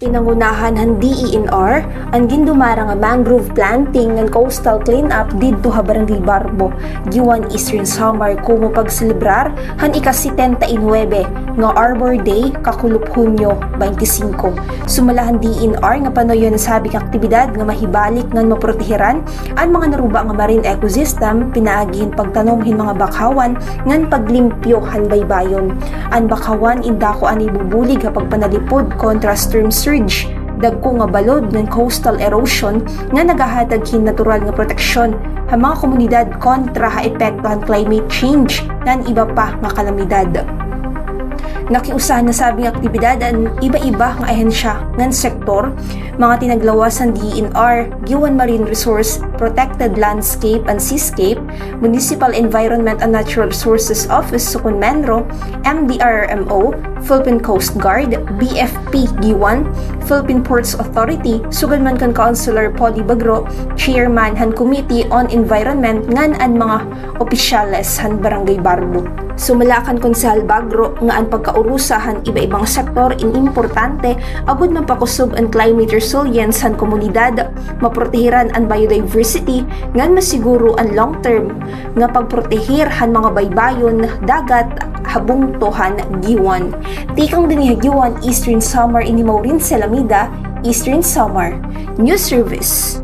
Pinangunahan ng DENR ang gindumara nga mangrove planting ng coastal cleanup didto ha Barangay Barbo, Giwan Eastern Samar kumo pagselebrar han ika-79 nga Arbor Day kakulop Hunyo 25. Sumalahan DENR nga panoyon na sabing aktibidad nga mahibalik ngan maproteheran ang mga naruba nga marine ecosystem pinaagihin pagtanomhin mga bakhawan ngan paglimpyo han baybayon. Ang bakhawan indako ani bubulig kapag panalipod kontra storm surge dagko nga balod ng coastal erosion nga nagahatag hin natural nga proteksyon sa mga komunidad kontra ha epekto ng climate change ngan iba pa nga kalamidad. Nakiusahan na sabing aktibidad ang iba-iba nga ahensya ngan sektor, mga tinaglawas ng DENR, Giwan Marine Resource, Protected Landscape and Seascape, Municipal Environment and Natural Resources Office Sukun Menro, MDRRMO, Philippine Coast Guard, BFP Giwan, Philippine Ports Authority, sugad man kan Councilor Polly Bagro, Chairman han Committee on Environment ngan ang mga opisyales han Barangay Barbo. Sumalakan Konsehal Bagro nga ang pagkaurusahan iba-ibang sektor importante abot mapakusog ang climate resilience han komunidad, maprotehiran ang biodiversity ngan masiguro ang long-term nga pagprotehir han mga baybayon, dagat, habungtohan Giwan. Tikang din Giwan Eastern Samar ini Maureen Salamida, Eastern Samar News Service.